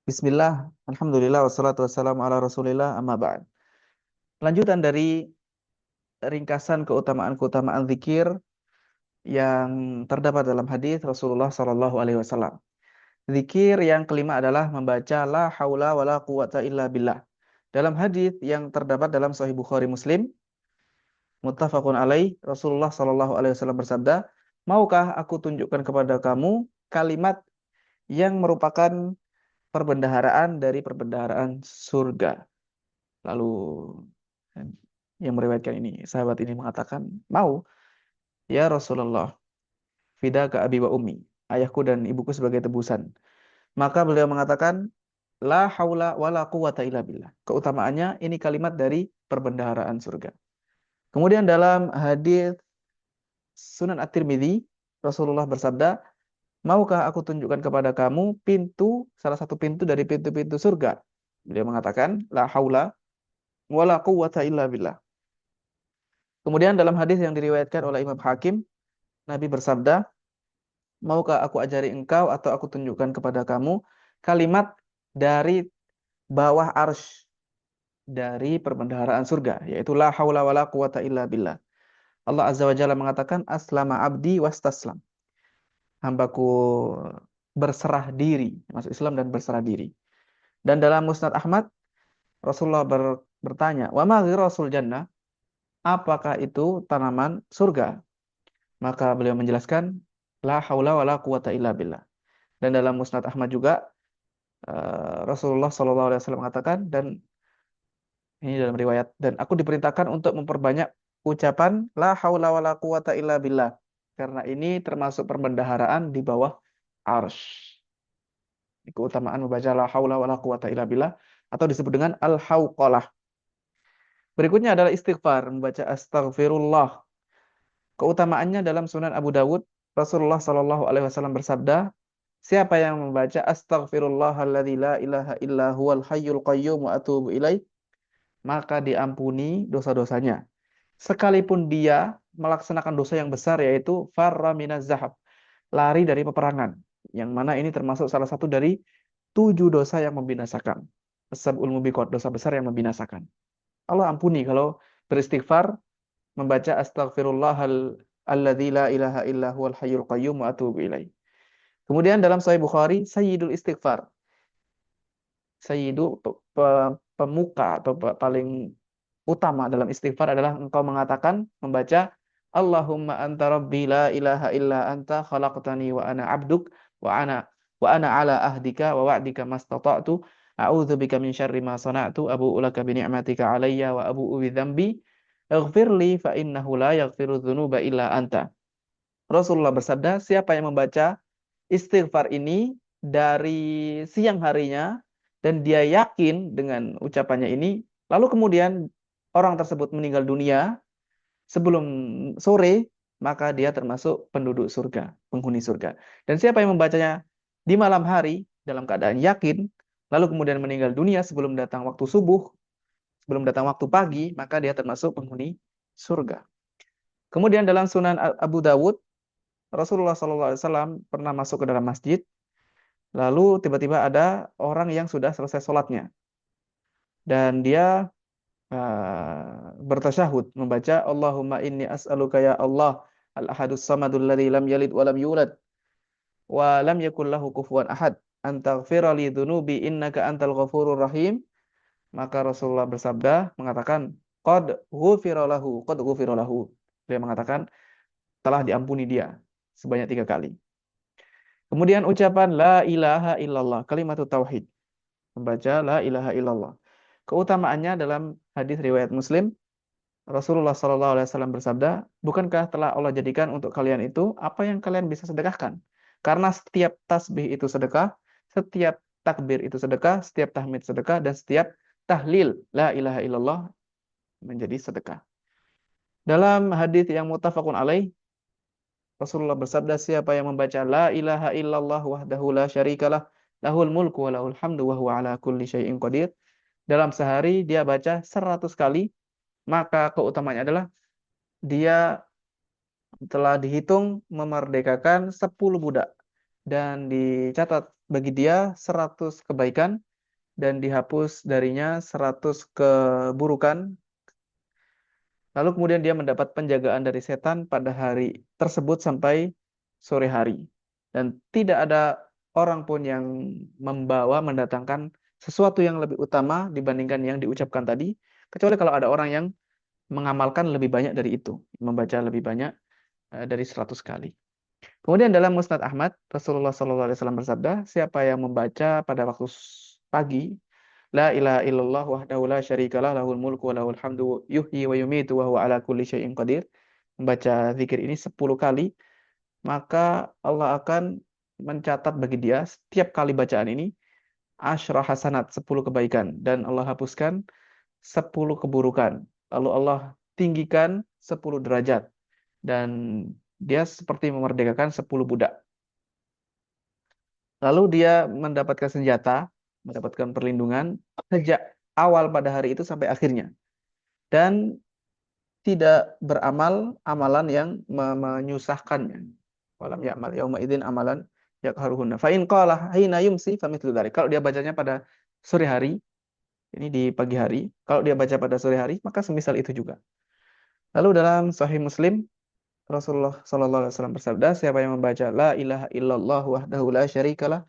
Bismillah, Alhamdulillah, wassalatu wassalamu ala rasulillah, amma ba'd. Lanjutan dari ringkasan keutamaan-keutamaan zikir yang terdapat dalam hadis Rasulullah Sallallahu Alaihi Wasallam. Zikir yang kelima adalah membaca la haula wala quwata illa billah. Dalam hadis yang terdapat dalam Sahih Bukhari Muslim, muttafaqun alaih, Rasulullah Sallallahu Alaihi Wasallam bersabda, maukah aku tunjukkan kepada kamu kalimat yang merupakan perbendaharaan dari perbendaharaan surga? Lalu yang meriwayatkan ini, sahabat ini mengatakan, mau, ya Rasulullah, fidaka abi wa ummi, ayahku dan ibuku sebagai tebusan. Maka beliau mengatakan, la haula wa la quwata illa billah. Keutamaannya ini kalimat dari perbendaharaan surga. Kemudian dalam hadis Sunan At-Tirmidzi, Rasulullah bersabda, maukah aku tunjukkan kepada kamu salah satu pintu dari pintu-pintu surga? Beliau mengatakan, la haula wa la quwata illa billah. Kemudian dalam hadis yang diriwayatkan oleh Imam Hakim, Nabi bersabda, maukah aku ajari engkau atau aku tunjukkan kepada kamu kalimat dari bawah arsy dari perbendaharaan surga, yaitu la haula wala quwata illa billah. Allah Azza wa Jalla mengatakan, aslama abdi wastaslam. Hambaku berserah diri, masuk Islam dan berserah diri. Dan dalam Musnad Ahmad, Rasulullah bertanya, wa ma ghirasul jannah? Apakah itu tanaman surga? Maka beliau menjelaskan, la haula wala quwata illa billah. Dan dalam Musnad Ahmad juga Rasulullah SAW mengatakan, dan ini dalam riwayat, dan aku diperintahkan untuk memperbanyak ucapan la haula wala quwata illa billah, karena ini termasuk perbendaharaan di bawah arsy. Keutamaan membaca la haula wala quwata illa billah atau disebut dengan al-hauqalah. Berikutnya adalah istighfar, membaca astaghfirullah. Keutamaannya dalam Sunan Abu Dawud, Rasulullah SAW bersabda, siapa yang membaca astaghfirullahalladzi la ilaha illa huwal hayyul qayyum wa atubu ilaih, maka diampuni dosa-dosanya. Sekalipun dia melaksanakan dosa yang besar, yaitu farra minaz zahab, lari dari peperangan. Yang mana ini termasuk salah satu dari 7 dosa yang membinasakan. As-sab'ul mubiqat, dosa besar yang membinasakan. Allah ampuni kalau beristighfar, membaca astaghfirullahalladzi la ilaha illa huwal hayyul qayyum wa atubu ilaih. Kemudian dalam Sahih Bukhari, sayyidul istighfar. Sayyidu pemuka atau paling utama dalam istighfar adalah engkau mengatakan, membaca Allahumma anta rabbi la ilaha illa anta khalaqtani wa ana abduk wa ana ala ahdika wa wa'dika mastata'tu a'udzubika min syarri ma sana'tu abu'u laka bi ni'matika alayya wa abu'u bi dzambi ighfirli fa innahu la yaghfiru dzunuba illa anta. Rasulullah bersabda, siapa yang membaca istighfar ini dari siang harinya dan dia yakin dengan ucapannya ini, lalu kemudian orang tersebut meninggal dunia sebelum sore, maka dia termasuk penduduk surga, penghuni surga. Dan siapa yang membacanya di malam hari dalam keadaan yakin, lalu kemudian meninggal dunia sebelum datang waktu subuh, sebelum datang waktu pagi, maka dia termasuk penghuni surga. Kemudian dalam Sunan Abu Dawud, Rasulullah SAW pernah masuk ke dalam masjid, lalu tiba-tiba ada orang yang sudah selesai sholatnya. Dan dia bertasyahud, membaca Allahumma inni as'aluka ya Allah al-ahadus samadul ladzi lam yalid wa lam yulad wa lam yakul lahu kufuwan ahad antaghfira li dzunubi innaka antal ghafurur rahim. Maka Rasulullah bersabda, mengatakan qad ghufira lahu. Dia mengatakan telah diampuni dia sebanyak 3 kali. Kemudian ucapan la ilaha illallah, kalimat tauhid. Membaca la ilaha illallah. Keutamaannya dalam hadis riwayat Muslim, Rasulullah SAW bersabda, bukankah telah Allah jadikan untuk kalian itu apa yang kalian bisa sedekahkan? Karena setiap tasbih itu sedekah, setiap takbir itu sedekah, setiap tahmid sedekah, dan setiap tahlil la ilaha illallah menjadi sedekah. Dalam hadis yang muttafaqun alaih, Rasulullah bersabda, siapa yang membaca la ilaha illallah wahdahu la syarikalah, lahul mulku wa lahul hamdu wa huwa ala kulli syai'in qadir. Dalam sehari dia baca 100 kali, maka keutamaannya adalah dia telah dihitung memerdekakan 10 budak. dan dicatat bagi dia 100 kebaikan dan dihapus darinya 100 keburukan. Lalu kemudian dia mendapat penjagaan dari setan pada hari tersebut sampai sore hari. Dan tidak ada orang pun yang mendatangkan sesuatu yang lebih utama dibandingkan yang diucapkan tadi, kecuali kalau ada orang yang mengamalkan lebih banyak dari itu, membaca lebih banyak dari 100 kali. Kemudian dalam Musnad Ahmad, Rasulullah SAW bersabda, siapa yang membaca pada waktu pagi, La ilaha illallah wahdahu la syarikalah lahul mulku wa lahul hamdu yuhyi wa yumitu wa huwa ala kulli syai'in qadir. Membaca zikir ini 10 kali, maka Allah akan mencatat bagi dia setiap kali bacaan ini asyra hasanat, 10 kebaikan, dan Allah hapuskan 10 keburukan. Lalu Allah tinggikan 10 derajat, dan dia seperti memerdekakan 10 budak. Lalu dia mendapatkan senjata, mendapatkan perlindungan sejak awal pada hari itu sampai akhirnya. Dan tidak beramal amalan yang menyusahkannya. Walam ya'mal yauma idzin amalan yakharuhunna. Fa in qala hina yumsi famithlu dzalik. Kalau dia bacanya pada sore hari, ini di pagi hari, kalau dia baca pada sore hari, maka semisal itu juga. Lalu dalam Sahih Muslim, Rasulullah SAW bersabda, siapa yang membaca la ilaha illallah wahdahu la syarikalah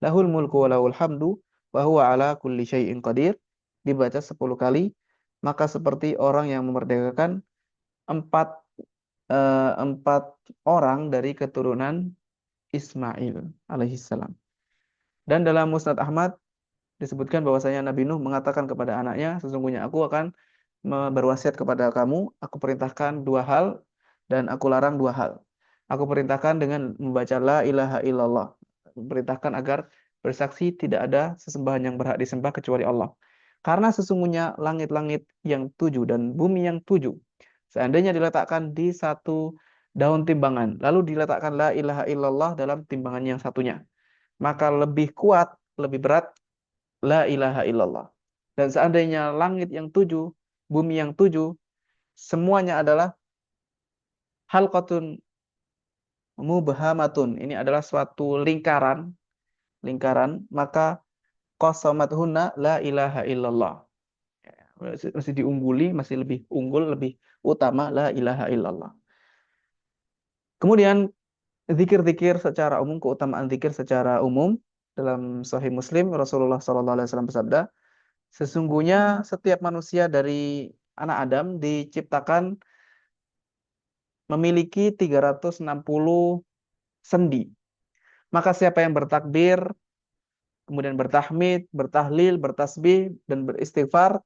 lahul mulku wa lahul hamdu wa huwa ala kulli syai'in qadir, dibaca 10 kali, maka seperti orang yang memerdekakan empat empat orang dari keturunan Ismail alaihissalam. Dan dalam Musnad Ahmad disebutkan bahwasanya Nabi Nuh mengatakan kepada anaknya, sesungguhnya aku akan berwasiat kepada kamu, aku perintahkan 2 hal dan aku larang 2 hal. Aku perintahkan dengan membaca la ilaha illallah. Perintahkan agar bersaksi tidak ada sesembahan yang berhak disembah kecuali Allah. Karena sesungguhnya langit-langit yang 7 dan bumi yang 7, seandainya diletakkan di satu daun timbangan, lalu diletakkan la ilaha illallah dalam timbangan yang satunya, maka lebih kuat, lebih berat la ilaha illallah. Dan seandainya langit yang 7, bumi yang 7, semuanya adalah halqatun mubhamatun. Ini adalah suatu lingkaran, maka qasamathunna la ilaha illallah. Masih diungguli, masih lebih unggul, lebih utama la ilaha illallah. Kemudian zikir-zikir secara umum, keutamaan zikir secara umum dalam Sahih Muslim, Rasulullah SAW bersabda, sesungguhnya setiap manusia dari anak Adam diciptakan memiliki 360 sendi. Maka siapa yang bertakbir, kemudian bertahmid, bertahlil, bertasbih, dan beristighfar,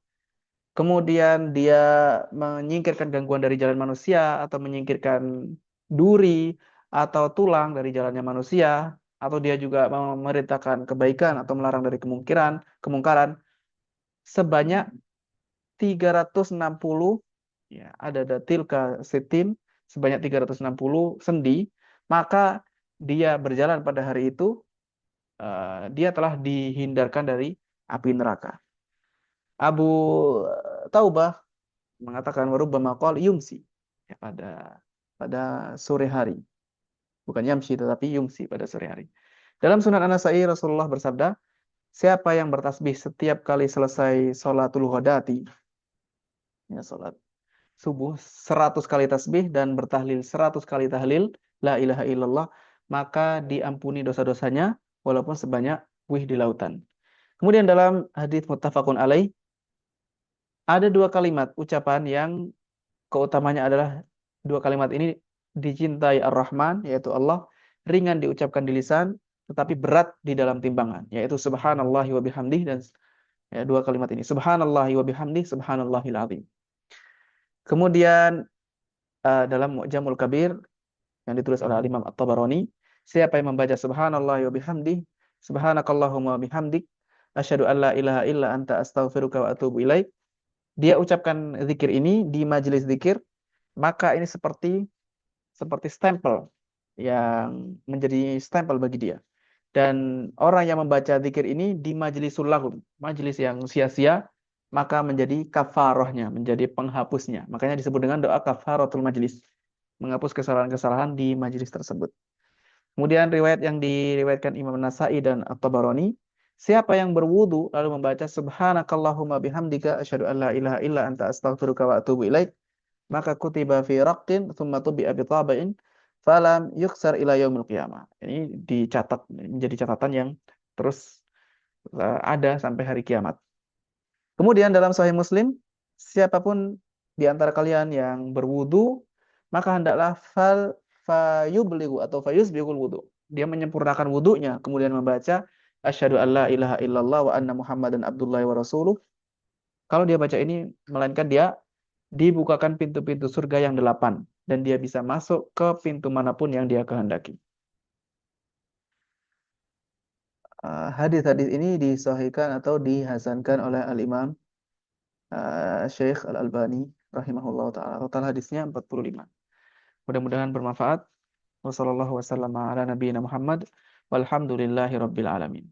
kemudian dia menyingkirkan gangguan dari jalan manusia, atau menyingkirkan duri, atau tulang dari jalannya manusia, atau dia juga memerintahkan kebaikan atau melarang dari kemungkaran, sebanyak 360, ya, ada tilka sitin, sebanyak 360 sendi, maka dia berjalan pada hari itu, dia telah dihindarkan dari api neraka. Abu Taubah mengatakan warubbama qala yumsi, ya, pada sore hari. Bukan yamsi tetapi yumsi, pada sore hari. Dalam Sunan An-Nasa'i Rasulullah bersabda, siapa yang bertasbih setiap kali selesai sholatul ghadati, ya, sholat subuh, 100 kali tasbih dan bertahlil 100 kali tahlil la ilaha illallah, maka diampuni dosa-dosanya walaupun sebanyak buih di lautan. Kemudian dalam hadis muttafaqun alaih, ada 2 kalimat ucapan yang keutamanya adalah 2 kalimat ini dicintai Ar-Rahman, yaitu Allah, ringan diucapkan di lisan tetapi berat di dalam timbangan, yaitu subhanallahi wa bihamdih, dan ya, 2 kalimat ini subhanallahi wa bihamdih subhanallahil azim. Kemudian dalam Mu'jamul Kabir yang ditulis oleh Imam At-Tabarani, siapa yang membaca subhanallahi wa bihamdih subhanakallahumma wa bihamdik asyhadu an la ilaha illa anta astaghfiruka wa atubu ilaik, dia ucapkan zikir ini di majelis zikir, maka ini seperti stempel yang menjadi stempel bagi dia. Dan orang yang membaca zikir ini di majlisul laghw, majelis yang sia-sia, maka menjadi kafarohnya, menjadi penghapusnya. Makanya disebut dengan doa kafaratul majlis, menghapus kesalahan-kesalahan di majelis tersebut. Kemudian riwayat yang diriwayatkan Imam Nasai dan At-Tabarani, siapa yang berwudu lalu membaca subhanakallahumma bihamdika asyhadu an la ilaha illa anta astaghfiruka wa atubu ilaik, maka kutiba fi raqqin tsumma tubi'a bi tabain falam yuksar ila yaumil qiyamah. Ini dicatat menjadi catatan yang terus ada sampai hari kiamat. Kemudian dalam Sahih Muslim, siapapun di antara kalian yang berwudu, maka hendaklah fayublighu atau fayusbighul wudu. Dia menyempurnakan wudunya, kemudian membaca asyhadu alla ilaha illallah wa anna muhammadan abdullahi wa rasuluh. Kalau dia baca ini, melainkan dia dibukakan pintu-pintu surga yang 8 dan dia bisa masuk ke pintu manapun yang dia kehendaki. Hadis-hadis ini disahihkan atau dihasankan oleh Al-Imam Syekh Al-Albani rahimahullah ta'ala. Total hadisnya 45. Mudah-mudahan bermanfaat. Wassallallahu wasallam ala nabiyina Muhammad walhamdulillahi rabbil alamin.